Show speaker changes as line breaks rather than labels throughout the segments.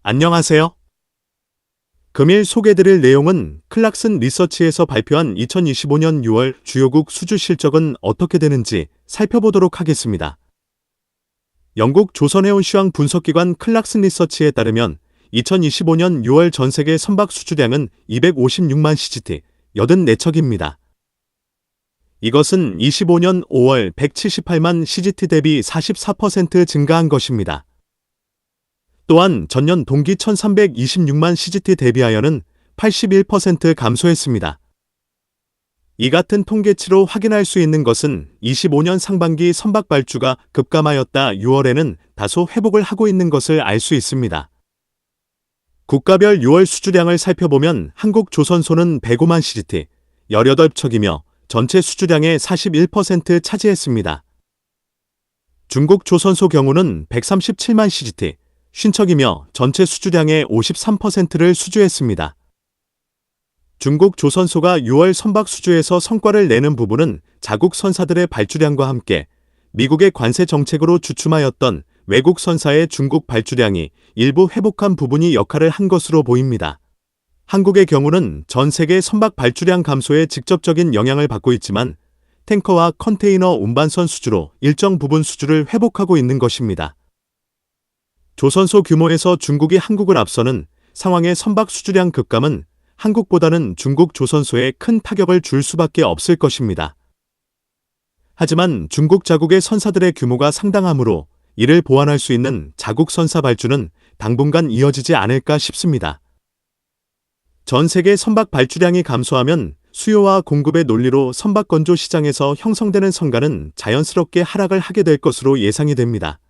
안녕하세요. 금일 소개드릴 내용은 클락슨 리서치에서 발표한 2025년 6월 주요국 수주 실적은 어떻게 되는지 살펴보도록 하겠습니다. 영국 조선해운 시황 분석기관 클락슨 리서치에 따르면 2025년 6월 전 세계 선박 수주량은 256만 CGT, 84척입니다. 이것은 25년 5월 178만 CGT 대비 44% 증가한 것입니다. 또한 전년 동기 1326만 CGT 대비하여는 81% 감소했습니다. 이 같은 통계치로 확인할 수 있는 것은 25년 상반기 선박 발주가 급감하였다 6월에는 다소 회복을 하고 있는 것을 알 수 있습니다. 국가별 6월 수주량을 살펴보면 한국조선소는 105만 CGT, 18척이며 전체 수주량의 41% 차지했습니다. 중국조선소 경우는 137만 CGT, 50척이며 전체 수주량의 53%를 수주했습니다. 중국 조선소가 6월 선박 수주에서 성과를 내는 부분은 자국 선사들의 발주량과 함께 미국의 관세 정책으로 주춤하였던 외국 선사의 중국 발주량이 일부 회복한 부분이 역할을 한 것으로 보입니다. 한국의 경우는 전 세계 선박 발주량 감소에 직접적인 영향을 받고 있지만 탱커와 컨테이너 운반선 수주로 일정 부분 수주를 회복하고 있는 것입니다. 조선소 규모에서 중국이 한국을 앞서는 상황의 선박 수주량 급감은 한국보다는 중국 조선소에 큰 타격을 줄 수밖에 없을 것입니다. 하지만 중국 자국의 선사들의 규모가 상당하므로 이를 보완할 수 있는 자국 선사 발주는 당분간 이어지지 않을까 싶습니다. 전 세계 선박 발주량이 감소하면 수요와 공급의 논리로 선박 건조 시장에서 형성되는 성가는 자연스럽게 하락을 하게 될 것으로 예상이 됩니다.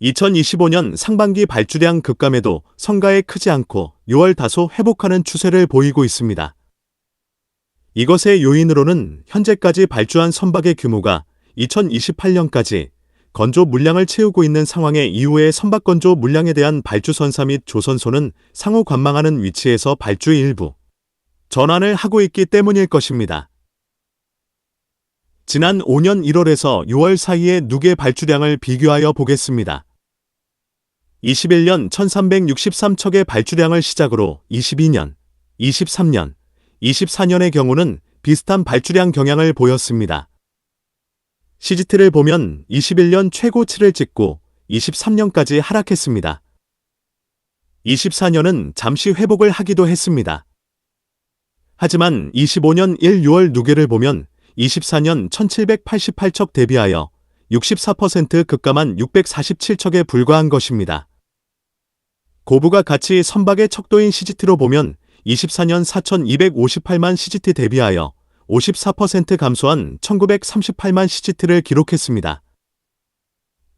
2025년 상반기 발주량 급감에도 성가에 크지 않고 6월 다소 회복하는 추세를 보이고 있습니다. 이것의 요인으로는 현재까지 발주한 선박의 규모가 2028년까지 건조 물량을 채우고 있는 상황의 이후의 선박 건조 물량에 대한 발주선사 및 조선소는 상호 관망하는 위치에서 발주 일부 전환을 하고 있기 때문일 것입니다. 지난 5년 1월에서 6월 사이의 누계 발주량을 비교하여 보겠습니다. 21년 1363척의 발주량을 시작으로 22년, 23년, 24년의 경우는 비슷한 발주량 경향을 보였습니다. CGT를 보면 21년 최고치를 찍고 23년까지 하락했습니다. 24년은 잠시 회복을 하기도 했습니다. 하지만 25년 1, 6월 누계를 보면 24년 1788척 대비하여 64% 급감한 647척에 불과한 것입니다. 고부가 가치 선박의 척도인 CGT로 보면 24년 4258만 CGT 대비하여 54% 감소한 1938만 CGT를 기록했습니다.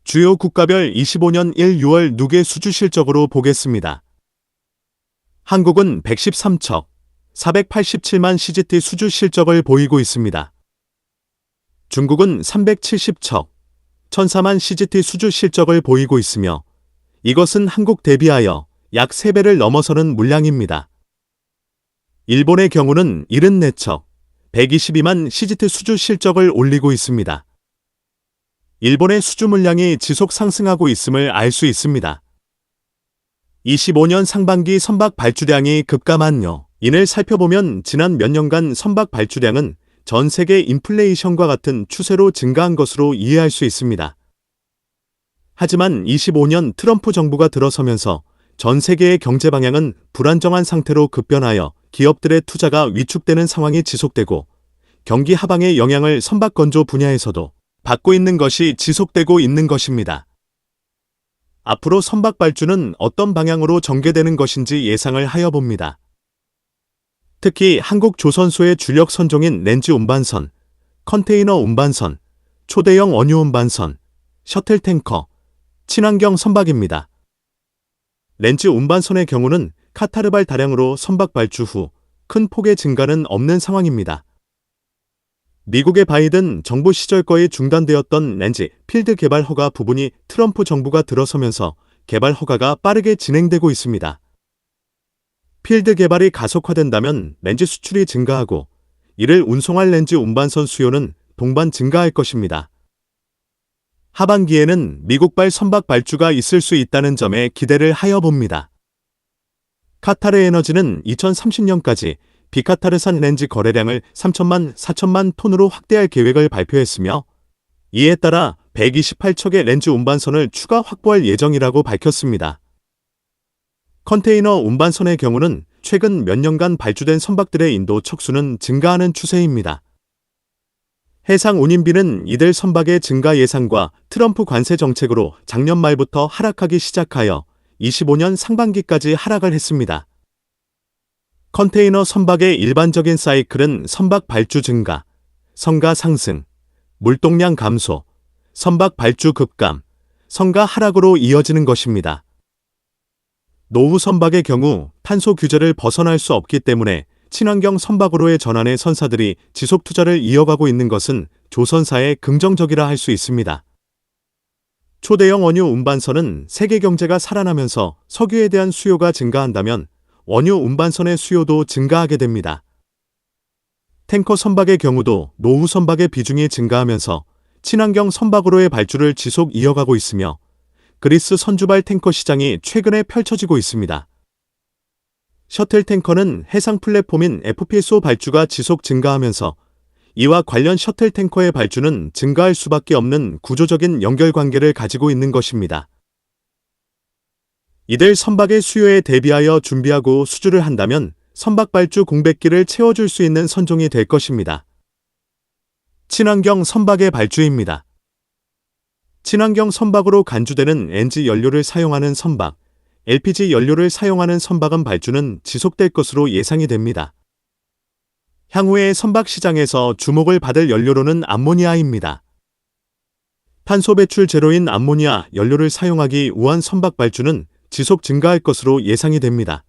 주요 국가별 25년 1, 6월 누계 수주 실적으로 보겠습니다. 한국은 113척, 487만 CGT 수주 실적을 보이고 있습니다. 중국은 370척, 1004만 CGT 수주 실적을 보이고 있으며 이것은 한국 대비하여 약 3배를 넘어서는 물량입니다. 일본의 경우는 74척, 122만 CGT 수주 실적을 올리고 있습니다. 일본의 수주 물량이 지속 상승하고 있음을 알 수 있습니다. 25년 상반기 선박 발주량이 급감한 요인을 살펴보면 지난 몇 년간 선박 발주량은 전 세계 인플레이션과 같은 추세로 증가한 것으로 이해할 수 있습니다. 하지만 25년 트럼프 정부가 들어서면서 전 세계의 경제 방향은 불안정한 상태로 급변하여 기업들의 투자가 위축되는 상황이 지속되고 경기 하방의 영향을 선박 건조 분야에서도 받고 있는 것이 지속되고 있는 것입니다. 앞으로 선박 발주는 어떤 방향으로 전개되는 것인지 예상을 하여 봅니다. 특히 한국 조선소의 주력 선종인 렌즈 운반선, 컨테이너 운반선, 초대형 원유 운반선, 셔틀 탱커, 친환경 선박입니다. 렌즈 운반선의 경우는 카타르발 다량으로 선박 발주 후 큰 폭의 증가는 없는 상황입니다. 미국의 바이든 정부 시절 거의 중단되었던 렌즈 필드 개발 허가 부분이 트럼프 정부가 들어서면서 개발 허가가 빠르게 진행되고 있습니다. 필드 개발이 가속화된다면 렌즈 수출이 증가하고 이를 운송할 렌즈 운반선 수요는 동반 증가할 것입니다. 하반기에는 미국발 선박 발주가 있을 수 있다는 점에 기대를 하여 봅니다. 카타르 에너지는 2030년까지 비카타르산 렌지 거래량을 4천만 톤으로 확대할 계획을 발표했으며, 이에 따라 128척의 렌즈 운반선을 추가 확보할 예정이라고 밝혔습니다. 컨테이너 운반선의 경우는 최근 몇 년간 발주된 선박들의 인도 척수는 증가하는 추세입니다. 해상 운임비는 이들 선박의 증가 예상과 트럼프 관세 정책으로 작년 말부터 하락하기 시작하여 25년 상반기까지 하락을 했습니다. 컨테이너 선박의 일반적인 사이클은 선박 발주 증가, 성가 상승, 물동량 감소, 선박 발주 급감, 성가 하락으로 이어지는 것입니다. 노후 선박의 경우 탄소 규제를 벗어날 수 없기 때문에 친환경 선박으로의 전환의 선사들이 지속 투자를 이어가고 있는 것은 조선사에 긍정적이라 할 수 있습니다. 초대형 원유 운반선은 세계 경제가 살아나면서 석유에 대한 수요가 증가한다면 원유 운반선의 수요도 증가하게 됩니다. 탱커 선박의 경우도 노후 선박의 비중이 증가하면서 친환경 선박으로의 발주를 지속 이어가고 있으며 그리스 선주발 탱커 시장이 최근에 펼쳐지고 있습니다. 셔틀 탱커는 해상 플랫폼인 FPSO 발주가 지속 증가하면서 이와 관련 셔틀 탱커의 발주는 증가할 수밖에 없는 구조적인 연결관계를 가지고 있는 것입니다. 이들 선박의 수요에 대비하여 준비하고 수주를 한다면 선박 발주 공백기를 채워줄 수 있는 선종이 될 것입니다. 친환경 선박의 발주입니다. 친환경 선박으로 간주되는 NG 연료를 사용하는 선박, LPG 연료를 사용하는 선박은 발주는 지속될 것으로 예상이 됩니다. 향후에 선박 시장에서 주목을 받을 연료로는 암모니아입니다. 탄소 배출 제로인 암모니아 연료를 사용하기 우한 선박 발주는 지속 증가할 것으로 예상이 됩니다.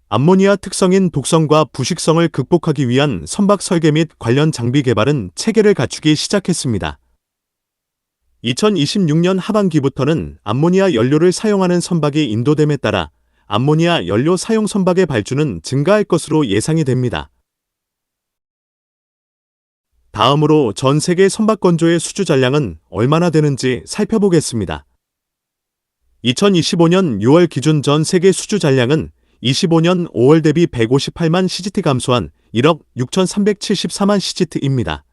암모니아 특성인 독성과 부식성을 극복하기 위한 선박 설계 및 관련 장비 개발은 체계를 갖추기 시작했습니다. 2026년 하반기부터는 암모니아 연료를 사용하는 선박이 인도됨에 따라 암모니아 연료 사용 선박의 발주는 증가할 것으로 예상이 됩니다. 다음으로 전 세계 선박 건조의 수주 잔량은 얼마나 되는지 살펴보겠습니다. 2025년 6월 기준 전 세계 수주 잔량은 25년 5월 대비 158만 CGT 감소한 1억 6,374만 CGT입니다.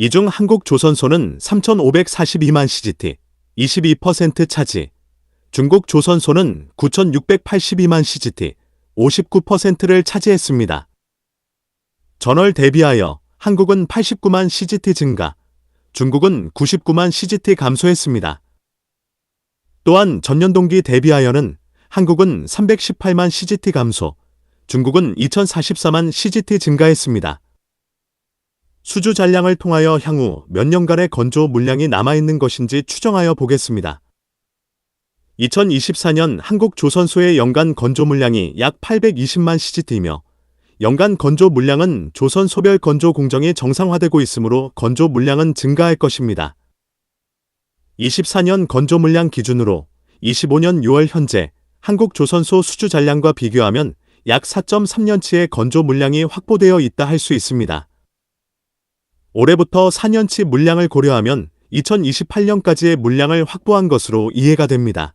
이 중 한국 조선소는 3,542만 CGT, 22% 차지, 중국 조선소는 9,682만 CGT, 59%를 차지했습니다. 전월 대비하여 한국은 89만 CGT 증가, 중국은 99만 CGT 감소했습니다. 또한 전년 동기 대비하여는 한국은 318만 CGT 감소, 중국은 2,044만 CGT 증가했습니다. 수주 잔량을 통하여 향후 몇 년간의 건조 물량이 남아있는 것인지 추정하여 보겠습니다. 2024년 한국 조선소의 연간 건조 물량이 약 820만 CGT이며 연간 건조 물량은 조선 소별 건조 공정이 정상화되고 있으므로 건조 물량은 증가할 것입니다. 24년 건조 물량 기준으로 25년 6월 현재 한국 조선소 수주 잔량과 비교하면 약 4.3년치의 건조 물량이 확보되어 있다 할 수 있습니다. 올해부터 4년치 물량을 고려하면 2028년까지의 물량을 확보한 것으로 이해가 됩니다.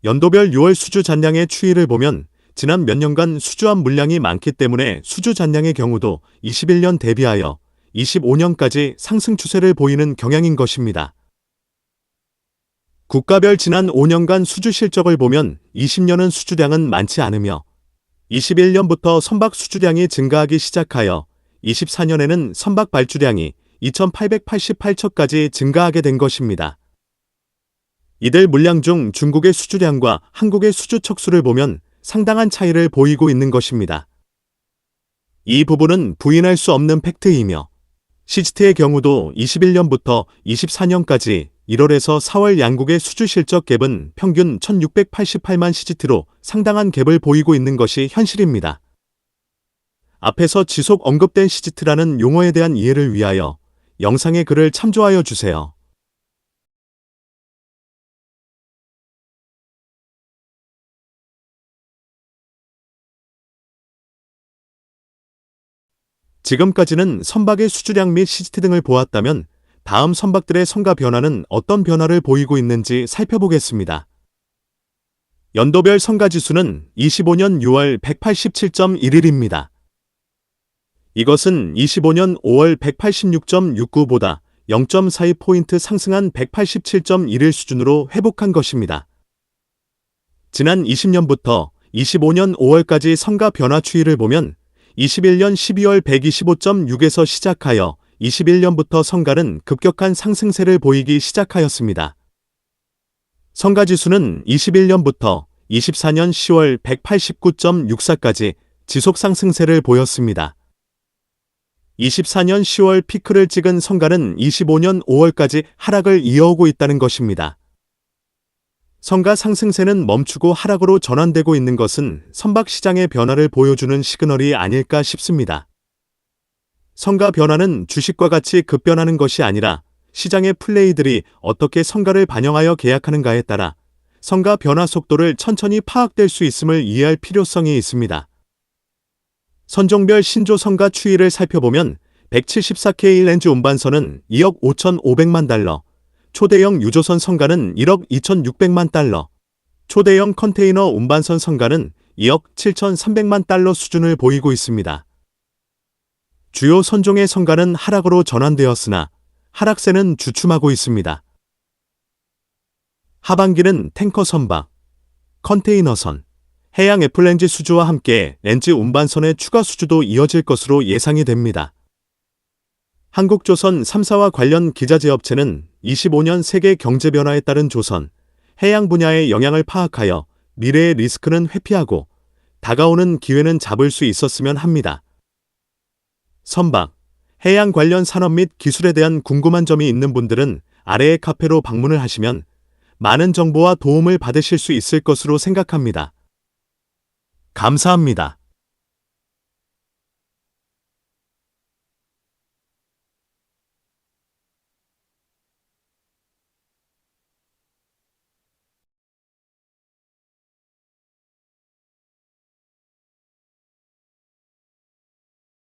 연도별 6월 수주 잔량의 추이를 보면 지난 몇 년간 수주한 물량이 많기 때문에 수주 잔량의 경우도 21년 대비하여 25년까지 상승 추세를 보이는 경향인 것입니다. 국가별 지난 5년간 수주 실적을 보면 20년은 수주량은 많지 않으며 21년부터 선박 수주량이 증가하기 시작하여 24년에는 선박 발주량이 2,888척까지 증가하게 된 것입니다. 이들 물량 중 중국의 수주량과 한국의 수주 척수를 보면 상당한 차이를 보이고 있는 것입니다. 이 부분은 부인할 수 없는 팩트이며 CGT의 경우도 21년부터 24년까지 1월에서 4월 양국의 수주 실적 갭은 평균 1,688만 CGT로 상당한 갭을 보이고 있는 것이 현실입니다. 앞에서 지속 언급된 CGT라는 용어에 대한 이해를 위하여 영상의 글을 참조하여 주세요. 지금까지는 선박의 수주량 및 CGT 등을 보았다면 다음 선박들의 성과 변화는 어떤 변화를 보이고 있는지 살펴보겠습니다. 연도별 성과지수는 25년 6월 187.11입니다. 이것은 25년 5월 186.69보다 0.42포인트 상승한 187.11 수준으로 회복한 것입니다. 지난 20년부터 25년 5월까지 성과 변화 추이를 보면 21년 12월 125.6에서 시작하여 21년부터 성과는 급격한 상승세를 보이기 시작하였습니다. 성과지수는 21년부터 24년 10월 189.64까지 지속 상승세를 보였습니다. 24년 10월 피크를 찍은 성과는 25년 5월까지 하락을 이어오고 있다는 것입니다. 성과 상승세는 멈추고 하락으로 전환되고 있는 것은 선박 시장의 변화를 보여주는 시그널이 아닐까 싶습니다. 성과 변화는 주식과 같이 급변하는 것이 아니라 시장의 플레이들이 어떻게 성과를 반영하여 계약하는가에 따라 성과 변화 속도를 천천히 파악될 수 있음을 이해할 필요성이 있습니다. 선종별 신조 성과 추이를 살펴보면 174K 렌즈 운반선은 2억 5,500만 달러, 초대형 유조선 성과는 1억 2,600만 달러, 초대형 컨테이너 운반선 성과는 2억 7,300만 달러 수준을 보이고 있습니다. 주요 선종의 성과는 하락으로 전환되었으나 하락세는 주춤하고 있습니다. 하반기는 탱커 선박, 컨테이너선, 해양 FLNG 수주와 함께 렌즈 운반선의 추가 수주도 이어질 것으로 예상이 됩니다. 한국조선 3사와 관련 기자재 업체는 25년 세계 경제 변화에 따른 조선, 해양 분야의 영향을 파악하여 미래의 리스크는 회피하고 다가오는 기회는 잡을 수 있었으면 합니다. 선박, 해양 관련 산업 및 기술에 대한 궁금한 점이 있는 분들은 아래의 카페로 방문을 하시면 많은 정보와 도움을 받으실 수 있을 것으로 생각합니다. 감사합니다.